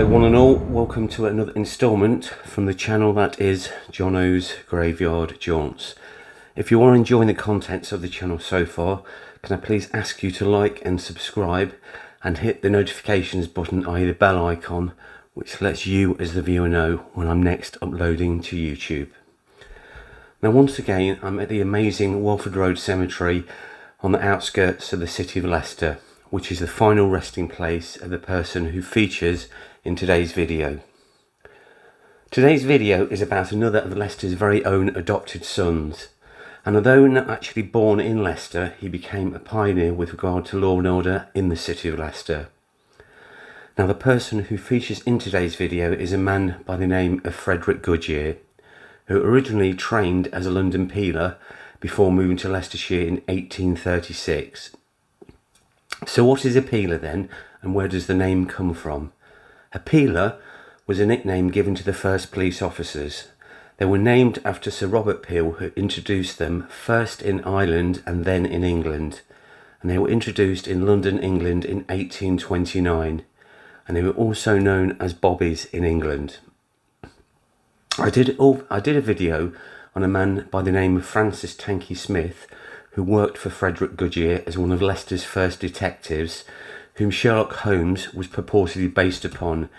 one and all, welcome to another instalment from the channel that is Jono's Graveyard Jaunts. If you are enjoying the contents of the channel so far, can I please ask you to like and subscribe and hit the notifications button, i.e. the bell icon, which lets you as the viewer know when I'm next uploading to YouTube. Now once again, I'm at the amazing Walford Road Cemetery on the outskirts of the city of Leicester, which is the final resting place of the person who features in today's video. Today's video is about another of Leicester's very own adopted sons, and although not actually born in Leicester, he became a pioneer with regard to law and order in the city of Leicester. Now the person who features in today's video is a man by the name of Frederick Goodyer, who originally trained as a London peeler before moving to Leicestershire in 1836. So what is a peeler then, and where does the name come from? A peeler was a nickname given to the first police officers. They were named after Sir Robert Peel, who introduced them first in Ireland and then in England, and they were introduced in London, England in 1829, and they were also known as bobbies in England. I did a video on a man by the name of Francis Tanky Smith, who worked for Frederick Goodyer as one of Leicester's first detectives, whom Sherlock Holmes was purportedly based upon.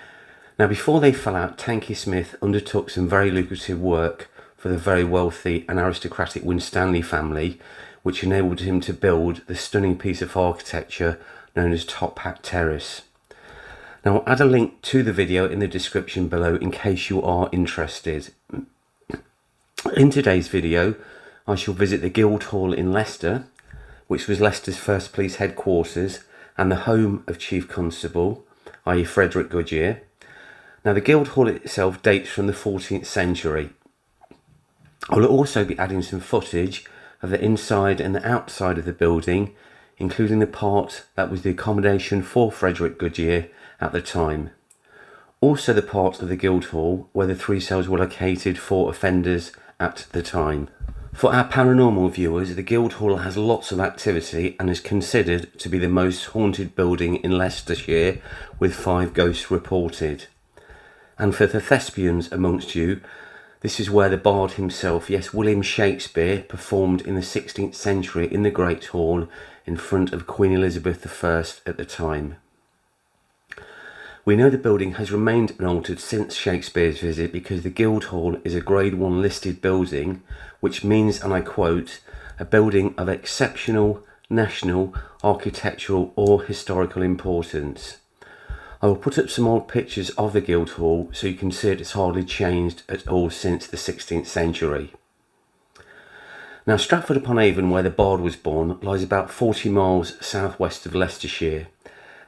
Now before they fell out, Tanky Smith undertook some very lucrative work for the very wealthy and aristocratic Winstanley family, which enabled him to build the stunning piece of architecture known as Top Hat Terrace. Now I'll add a link to the video in the description below in case you are interested. In today's video, I shall visit the Guildhall in Leicester, which was Leicester's first police headquarters and the home of Chief Constable, i.e. Frederick Goodyer. Now the Guildhall itself dates from the 14th century. I will also be adding some footage of the inside and the outside of the building, including the part that was the accommodation for Frederick Goodyer at the time. Also the part of the Guildhall where the 3 cells were located for offenders at the time. For our paranormal viewers, the Guildhall has lots of activity and is considered to be the most haunted building in Leicestershire, with 5 ghosts reported. And for the thespians amongst you, this is where the bard himself, yes, William Shakespeare, performed in the 16th century in the Great Hall in front of Queen Elizabeth I at the time. We know the building has remained unaltered since Shakespeare's visit because the Guildhall is a Grade 1 listed building, which means, and I quote, a building of exceptional national, architectural or historical importance. I will put up some old pictures of the Guildhall so you can see it's hardly changed at all since the 16th century. Now Stratford-upon-Avon, where the bard was born, lies about 40 miles southwest of Leicestershire.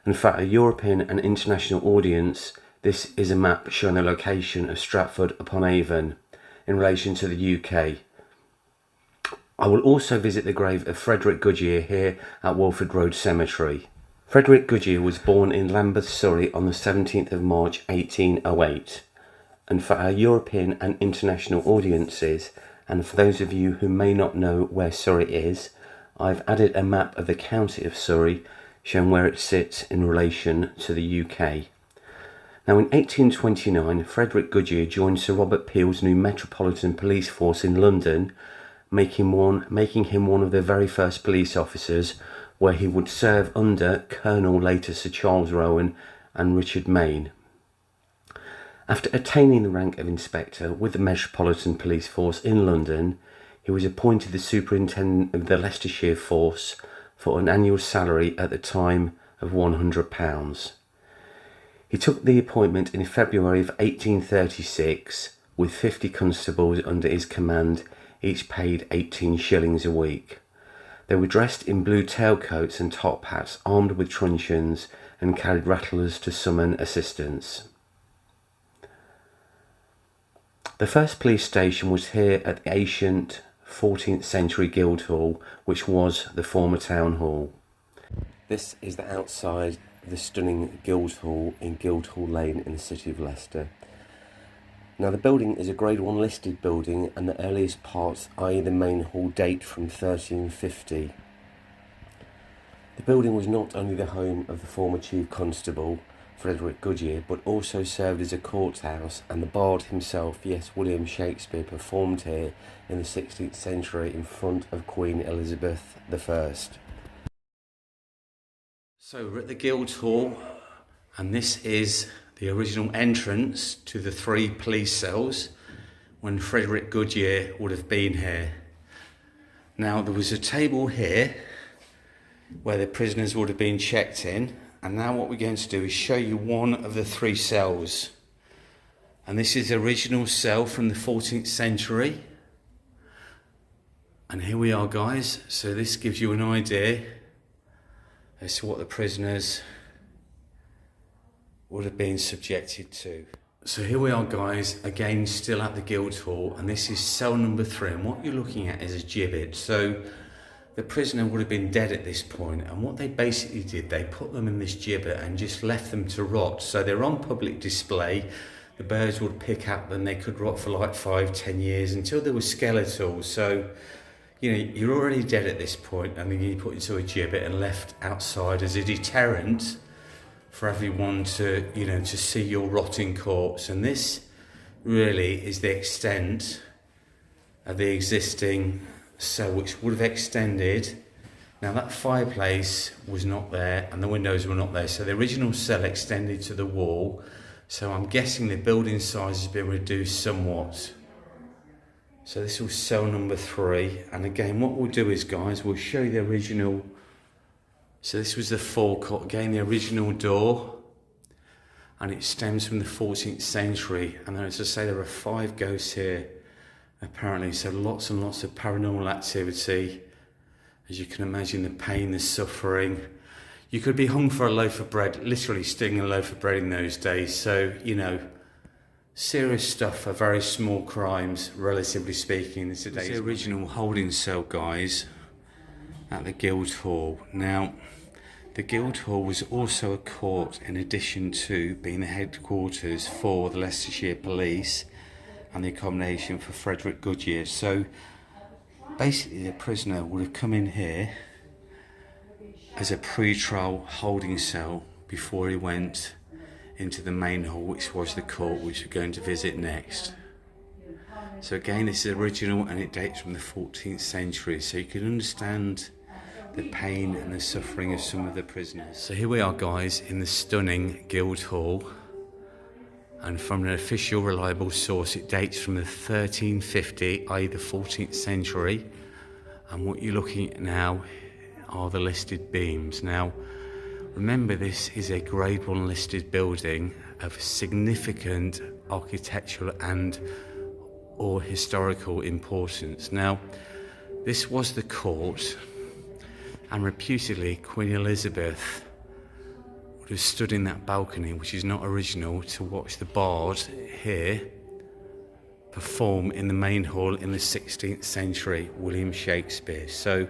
In fact, a European and international audience, this is a map showing the location of Stratford-upon-Avon in relation to the UK. I will also visit the grave of Frederick Goodyer here at Walford Road Cemetery. Frederick Goodyer was born in Lambeth, Surrey on the 17th of March 1808. And for our European and international audiences, and for those of you who may not know where Surrey is, I've added a map of the county of Surrey showing where it sits in relation to the UK. Now in 1829, Frederick Goodyer joined Sir Robert Peel's new Metropolitan Police Force in London, making him one of the very first police officers, where he would serve under Colonel later Sir Charles Rowan and Richard Mayne. After attaining the rank of Inspector with the Metropolitan Police Force in London, he was appointed the Superintendent of the Leicestershire Force for an annual salary at the time of £100. He took the appointment in February of 1836 with 50 constables under his command, each paid 18 shillings a week. They were dressed in blue tailcoats and top hats, armed with truncheons, and carried rattles to summon assistance. The first police station was here at the ancient 14th century Guildhall, which was the former town hall. This is the outside of the stunning Guildhall in Guildhall Lane in the city of Leicester. Now the building is a Grade 1 listed building, and the earliest parts, i.e. the main hall, date from 1350. The building was not only the home of the former Chief Constable, Frederick Goodyer, but also served as a courthouse, and the bard himself, yes, William Shakespeare, performed here in the 16th century in front of Queen Elizabeth I. So we're at the Guildhall, and this is the original entrance to the 3 police cells when Frederick Goodyer would have been here. Now there was a table here where the prisoners would have been checked in, and now what we're going to do is show you one of the 3 cells. And this is the original cell from the 14th century. And here we are, guys. So this gives you an idea as to what the prisoners would have been subjected to. So here we are, guys, again still at the Guildhall, and this is cell number 3, and what you're looking at is a gibbet. So the prisoner would have been dead at this point, and what they basically did, they put them in this gibbet and just left them to rot. So they're on public display. The birds would pick up and they could rot for like 5-10 years until they were skeletal. So, you know, you're already dead at this point, and then you're put into a gibbet and left outside as a deterrent for everyone to, you know, to see your rotting corpse. And this really is the extent of the existing cell, which would have extended. Now that fireplace was not there and the windows were not there, so the original cell extended to the wall. So I'm guessing the building size has been reduced somewhat. So this was cell number 3, and again what we'll do is, guys, we'll show you the original. So this was the forecourt, again the original door, and it stems from the 14th century, and as I say, there are 5 ghosts here apparently, so lots and lots of paranormal activity. As you can imagine, the pain, the suffering. You could be hung for a loaf of bread, literally stealing a loaf of bread in those days. So, you know, serious stuff for very small crimes, relatively speaking. This is the original holding cell, guys, at the Guildhall. Now, the Guildhall was also a court in addition to being the headquarters for the Leicestershire Police and the accommodation for Frederick Goodyer. So basically the prisoner would have come in here as a pre-trial holding cell before he went into the main hall, which was the court which we're going to visit next. So again, this is original and it dates from the 14th century, so you can understand the pain and the suffering of some of the prisoners. So here we are, guys, in the stunning Guildhall. And from an official reliable source, it dates from the 1350, i.e. the 14th century. And what you're looking at now are the listed beams. Now, remember, this is a Grade 1 listed building of significant architectural and or historical importance. Now, this was the court, and reputedly Queen Elizabeth would have stood in that balcony, which is not original, to watch the bard here perform in the main hall in the 16th century, William Shakespeare. So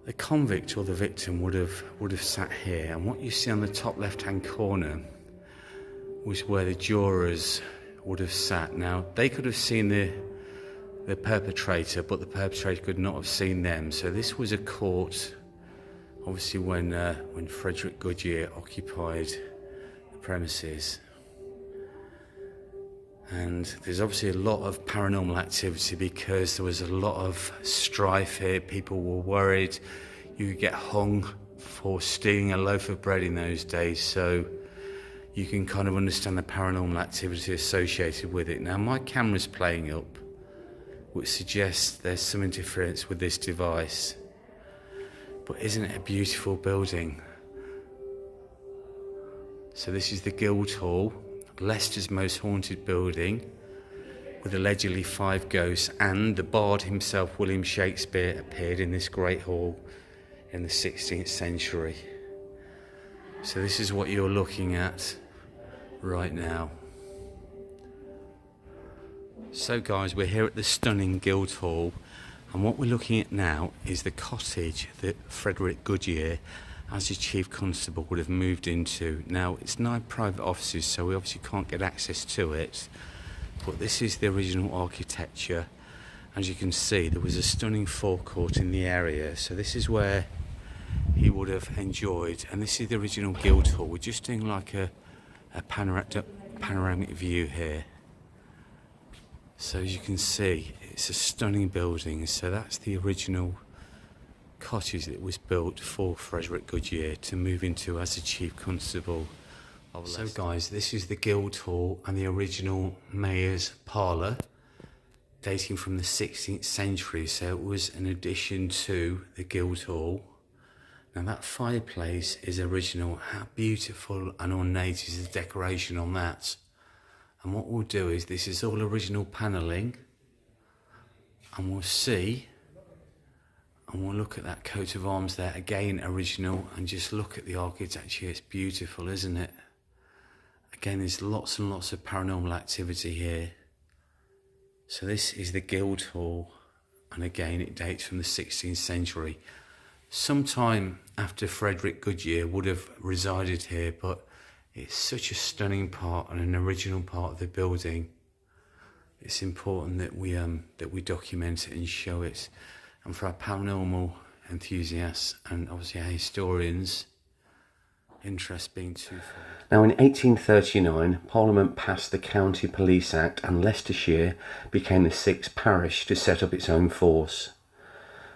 the convict or the victim would have sat here, and what you see on the top left hand corner was where the jurors would have sat. Now they could have seen the perpetrator, but the perpetrator could not have seen them. So this was a court, obviously, when Frederick Goodyer occupied the premises. And there's obviously a lot of paranormal activity because there was a lot of strife here. People were worried you could get hung for stealing a loaf of bread in those days. So you can kind of understand the paranormal activity associated with it. Now my camera's playing up, which suggests there's some interference with this device. But isn't it a beautiful building? So this is the Guildhall, Leicester's most haunted building, with allegedly 5 ghosts, and the bard himself, William Shakespeare, appeared in this great hall in the 16th century. So this is what you're looking at right now. So guys, we're here at the stunning Guildhall, and what we're looking at now is the cottage that Frederick Goodyer, as his Chief Constable, would have moved into. Now, it's now private offices, so we obviously can't get access to it, but this is the original architecture. As you can see, there was a stunning forecourt in the area, so this is where he would have enjoyed. And this is the original Guildhall. We're just doing like a panoramic view here. So as you can see, it's a stunning building. So that's the original cottage that was built for Frederick Goodyer to move into as a Chief Constable of Leicester. So guys, this is the Guildhall and the original Mayor's Parlour, dating from the 16th century. So it was an addition to the Guildhall. Now that fireplace is original. How beautiful and ornate is the decoration on that. And what we'll do is, this is all original panelling, and we'll see, and we'll look at that coat of arms there, again original, and just look at the architecture. It's beautiful, isn't it? Again, there's lots and lots of paranormal activity here. So this is the Guildhall, and again it dates from the 16th century. Sometime after Frederick Goodyer would have resided here, but it's such a stunning part and an original part of the building. It's important that we document it and show it. And for our paranormal enthusiasts and obviously our historians, interest being twofold. Now in 1839, Parliament passed the County Police Act, and Leicestershire became the 6th parish to set up its own force.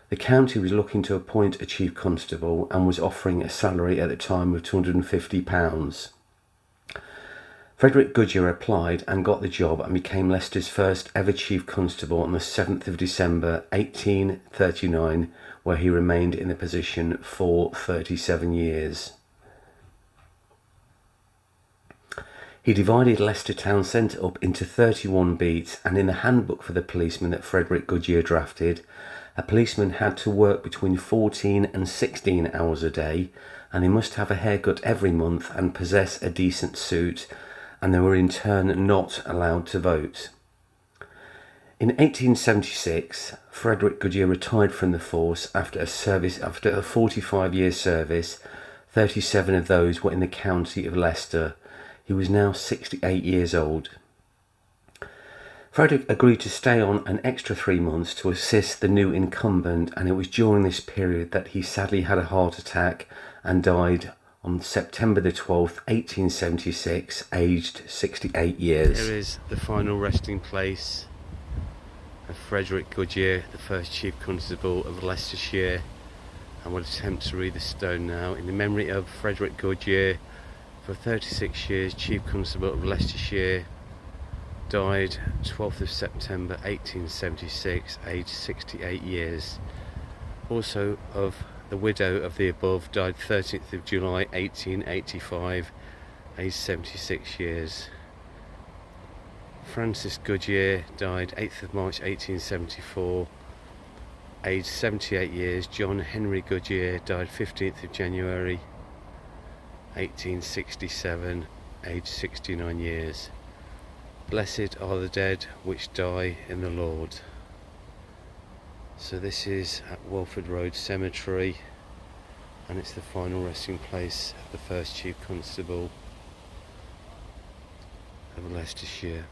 The county was looking to appoint a Chief Constable and was offering a salary at the time of £250. Frederick Goodyer applied and got the job and became Leicester's first ever Chief Constable on the 7th of December 1839, where he remained in the position for 37 years. He divided Leicester town centre up into 31 beats, and in the handbook for the policeman that Frederick Goodyer drafted, a policeman had to work between 14 and 16 hours a day, and they must have a haircut every month and possess a decent suit, and they were in turn not allowed to vote. In 1876, Frederick Goodyer retired from the force after a 45-year service. 37 of those were in the county of Leicester. He was now 68 years old. Frederick agreed to stay on an extra 3 months to assist the new incumbent, and it was during this period that he sadly had a heart attack and died on September the 12th, 1876, aged 68 years. Here is the final resting place of Frederick Goodyer, the first Chief Constable of Leicestershire. And we'll attempt to read the stone now. In the memory of Frederick Goodyer, for 36 years Chief Constable of Leicestershire, died 12th of September 1876, aged 68 years. Also of the widow of the above, died 13th of July 1885, aged 76 years. Francis Goodyer died 8th of March 1874, aged 78 years. John Henry Goodyer died 15th of January 1867, aged 69 years. Blessed are the dead which die in the Lord. So this is at Walford Road Cemetery, and it's the final resting place of the first Chief Constable of Leicestershire.